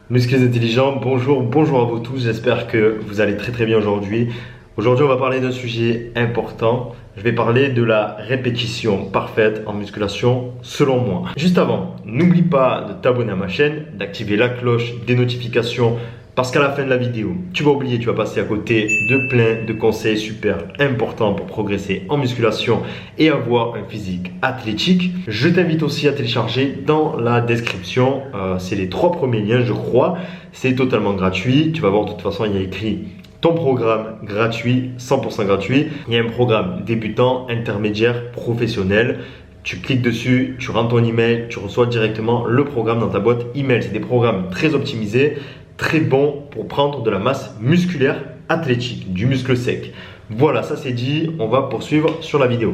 Muscles intelligents, bonjour à vous tous, j'espère que vous allez très bien aujourd'hui. Aujourd'hui on va parler d'un sujet important, je vais parler de la répétition parfaite en musculation selon moi. Juste avant, n'oublie pas de t'abonner à ma chaîne, d'activer la cloche des notifications parce qu'à la fin de la vidéo, tu vas oublier, tu vas passer à côté de plein de conseils super importants pour progresser en musculation et avoir un physique athlétique. Je t'invite aussi à télécharger dans la description, c'est les 3 premiers liens je crois, c'est totalement gratuit. Tu vas voir de toute façon il y a écrit ton programme gratuit, 100% gratuit. Il y a un programme débutant, intermédiaire, professionnel. Tu cliques dessus, tu rentres ton email, tu reçois directement le programme dans ta boîte email. C'est des programmes très optimisés, très bons pour prendre de la masse musculaire athlétique, du muscle sec. Voilà, ça c'est dit, on va poursuivre sur la vidéo.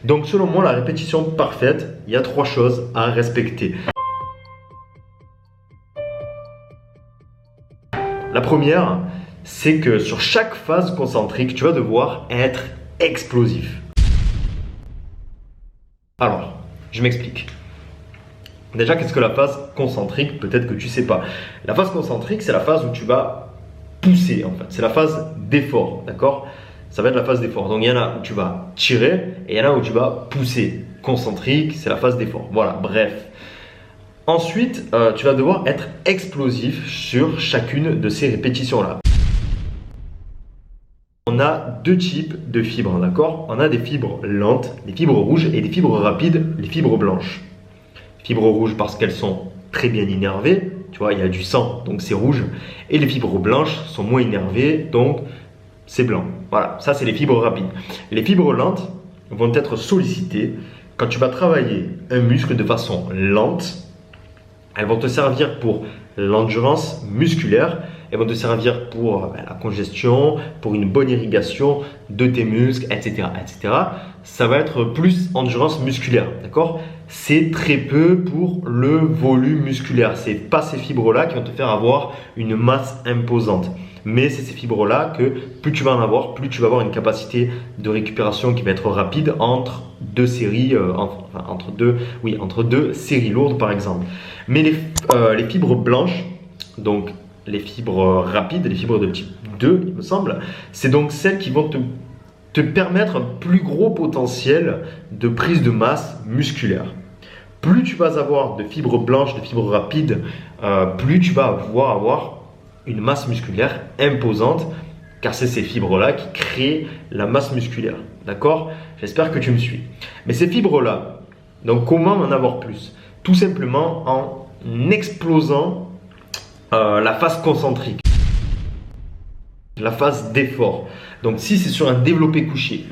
Donc selon moi, la répétition parfaite, il y a 3 choses à respecter. La première, c'est que sur chaque phase concentrique, tu vas devoir être explosif. Alors, je m'explique. Déjà, qu'est-ce que la phase concentrique? Peut-être que tu ne sais pas. La phase concentrique, c'est la phase où tu vas pousser en fait. C'est la phase d'effort, d'accord? Ça va être la phase d'effort. Donc, il y en a où tu vas tirer et il y en a où tu vas pousser. Concentrique, c'est la phase d'effort. Voilà, bref. Ensuite, tu vas devoir être explosif sur chacune de ces répétitions-là. On a 2 types de fibres, d'accord? On a des fibres lentes, des fibres rouges et des fibres rapides, les fibres blanches. Fibres rouges parce qu'elles sont très bien innervées, tu vois, il y a du sang, donc c'est rouge. Et les fibres blanches sont moins innervées, donc c'est blanc. Voilà, ça c'est les fibres rapides. Les fibres lentes vont être sollicitées quand tu vas travailler un muscle de façon lente. Elles vont te servir pour l'endurance musculaire, elles vont te servir pour la congestion, pour une bonne irrigation de tes muscles, etc., etc. Ça va être plus endurance musculaire, d'accord? C'est très peu pour le volume musculaire. C'est pas ces fibres-là qui vont te faire avoir une masse imposante. Mais c'est ces fibres-là que plus tu vas en avoir, plus tu vas avoir une capacité de récupération qui va être rapide entre 2 séries, entre deux séries lourdes par exemple. Mais les fibres blanches, donc les fibres rapides, les fibres de type 2, il me semble, c'est donc celles qui vont te permettre un plus gros potentiel de prise de masse musculaire. Plus tu vas avoir de fibres blanches, de fibres rapides, plus tu vas avoir une masse musculaire imposante, car c'est ces fibres-là qui créent la masse musculaire. D'accord? J'espère que tu me suis. Mais ces fibres-là, donc comment en avoir plus? Tout simplement en explosant la phase concentrique, la phase d'effort. Donc si c'est sur un développé couché,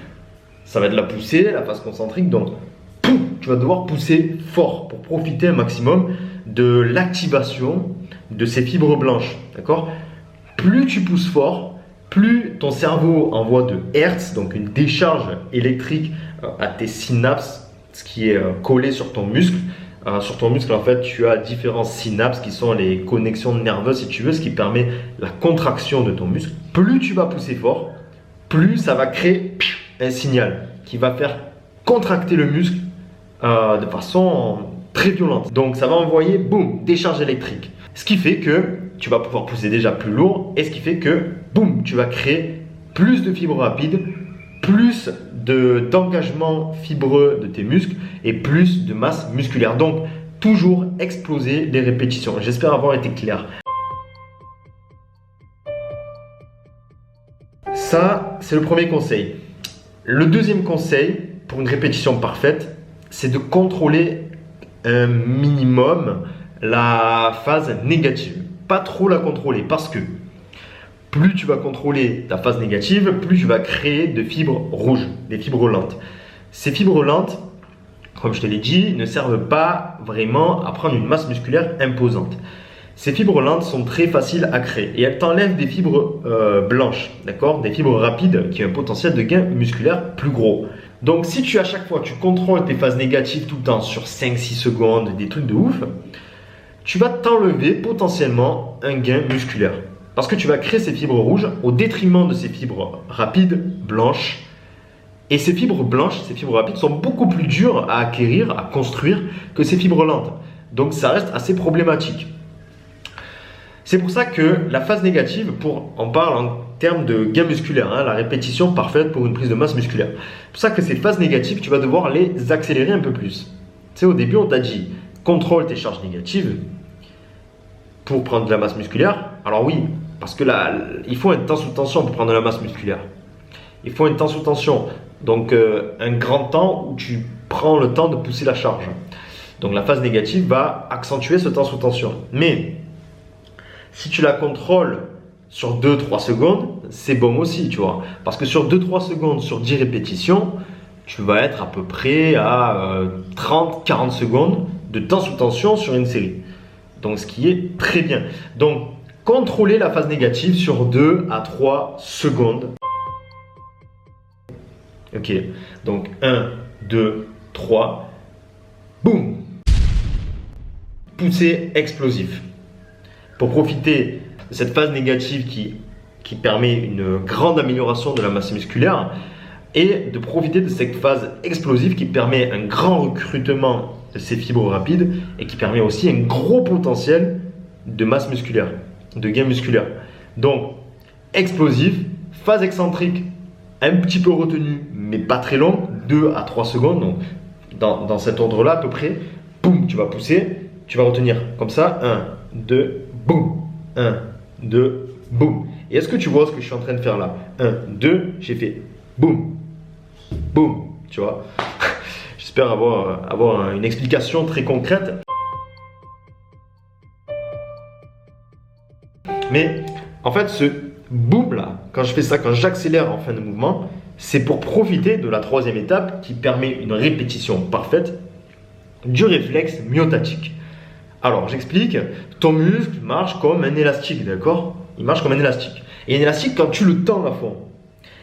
ça va être la poussée, la phase concentrique. Donc tu vas devoir pousser fort pour profiter un maximum de l'activation de ces fibres blanches. D'accord? Plus tu pousses fort, plus ton cerveau envoie de hertz, donc une décharge électrique à tes synapses, ce qui est collé sur ton muscle. Sur ton muscle, en fait, tu as différents synapses qui sont les connexions nerveuses, si tu veux, ce qui permet la contraction de ton muscle. Plus tu vas pousser fort, plus ça va créer un signal qui va faire contracter le muscle de façon très violente. Donc, ça va envoyer, boum, décharge électrique. Ce qui fait que tu vas pouvoir pousser déjà plus lourd et ce qui fait que, boum, tu vas créer plus de fibres rapides, plus d'engagement fibreux de tes muscles et plus de masse musculaire. Donc, toujours exploser les répétitions. J'espère avoir été clair. Ça, c'est le premier conseil. Le deuxième conseil pour une répétition parfaite, c'est de contrôler un minimum la phase négative. Pas trop la contrôler parce que plus tu vas contrôler ta phase négative, plus tu vas créer de fibres rouges, des fibres lentes. Ces fibres lentes, comme je te l'ai dit, ne servent pas vraiment à prendre une masse musculaire imposante. Ces fibres lentes sont très faciles à créer et elles t'enlèvent des fibres blanches, d'accord? Des fibres rapides qui ont un potentiel de gain musculaire plus gros. Donc si à chaque fois tu contrôles tes phases négatives tout le temps sur 5-6 secondes, des trucs de ouf, tu vas t'enlever potentiellement un gain musculaire. Parce que tu vas créer ces fibres rouges au détriment de ces fibres rapides, blanches. Et ces fibres blanches, ces fibres rapides sont beaucoup plus dures à acquérir, à construire que ces fibres lentes. Donc ça reste assez problématique. C'est pour ça que la phase négative, on parle en termes de gain musculaire, la répétition parfaite pour une prise de masse musculaire. C'est pour ça que ces phases négatives, tu vas devoir les accélérer un peu plus. Tu sais, au début, on t'a dit, contrôle tes charges négatives pour prendre de la masse musculaire. Alors oui, parce que là, il faut un temps sous tension pour prendre de la masse musculaire. Il faut un temps sous tension. Donc, un grand temps où tu prends le temps de pousser la charge. Donc, la phase négative va accentuer ce temps sous tension. Mais, si tu la contrôles sur 2-3 secondes, c'est bon aussi, tu vois. Parce que sur 2-3 secondes, sur 10 répétitions, tu vas être à peu près à 30-40 secondes de temps sous tension sur une série. Donc, ce qui est très bien. Donc, contrôler la phase négative sur 2 à 3 secondes. Ok, donc 1, 2, 3, boum. Poussée explosif. Pour profiter de cette phase négative qui permet une grande amélioration de la masse musculaire et de profiter de cette phase explosive qui permet un grand recrutement de ces fibres rapides et qui permet aussi un gros potentiel de masse musculaire, de gain musculaire. Donc, explosif, phase excentrique, un petit peu retenue, mais pas très longue, 2 à 3 secondes. Donc, dans cet ordre-là, à peu près, boum, tu vas pousser, tu vas retenir comme ça, 1, 2, boum, 1, 2, boum. Et est-ce que tu vois ce que je suis en train de faire là? 1, 2, j'ai fait boum, boum, tu vois. J'espère avoir une explication très concrète. Mais en fait, ce boum là, quand je fais ça, quand j'accélère en fin de mouvement, c'est pour profiter de la troisième étape qui permet une répétition parfaite du réflexe myotatique. Alors, j'explique, ton muscle marche comme un élastique, d'accord? Il marche comme un élastique. Et un élastique, quand tu le tends à fond,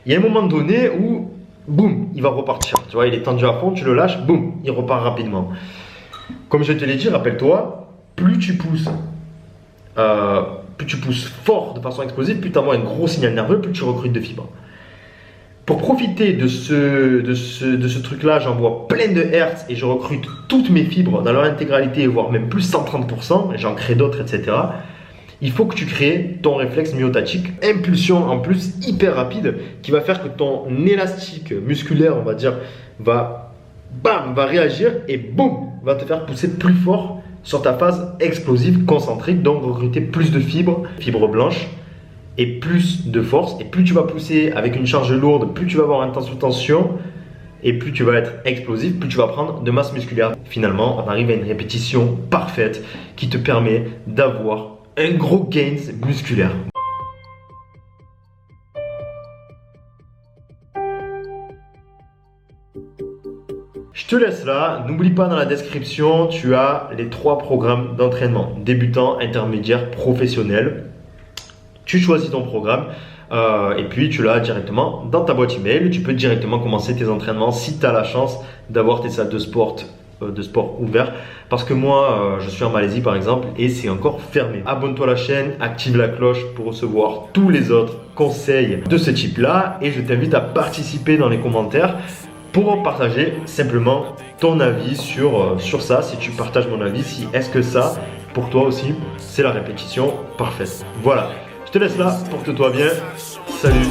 il y a un moment donné où, boum, il va repartir. Tu vois, il est tendu à fond, tu le lâches, boum, il repart rapidement. Comme je te l'ai dit, rappelle-toi, plus tu pousses fort de façon explosive, plus tu envoies un gros signal nerveux, plus tu recrutes de fibres. Pour profiter de ce truc-là, j'envoie plein de hertz et je recrute toutes mes fibres dans leur intégralité, voire même plus 130%, et j'en crée d'autres, etc. Il faut que tu crées ton réflexe myotatique, impulsion en plus hyper rapide, qui va faire que ton élastique musculaire, on va dire, va réagir et boum, va te faire pousser plus fort sur ta phase explosive concentrique, donc recruter plus de fibres blanches et plus de force. Et plus tu vas pousser avec une charge lourde, plus tu vas avoir un temps sous tension et plus tu vas être explosif, plus tu vas prendre de masse musculaire. Finalement, on arrive à une répétition parfaite qui te permet d'avoir un gros gain musculaire. Je te laisse là, n'oublie pas dans la description, tu as les 3 programmes d'entraînement, débutant, intermédiaire, professionnel. Tu choisis ton programme et puis tu l'as directement dans ta boîte email. Tu peux directement commencer tes entraînements si tu as la chance d'avoir tes salles de sport ouvertes. Parce que moi, je suis en Malaisie par exemple et c'est encore fermé. Abonne-toi à la chaîne, active la cloche pour recevoir tous les autres conseils de ce type-là. Et je t'invite à participer dans les commentaires pour partager simplement ton avis sur ça. Si tu partages mon avis, si est-ce que ça, pour toi aussi, c'est la répétition parfaite. Voilà. Je te laisse là, porte-toi bien. Salut.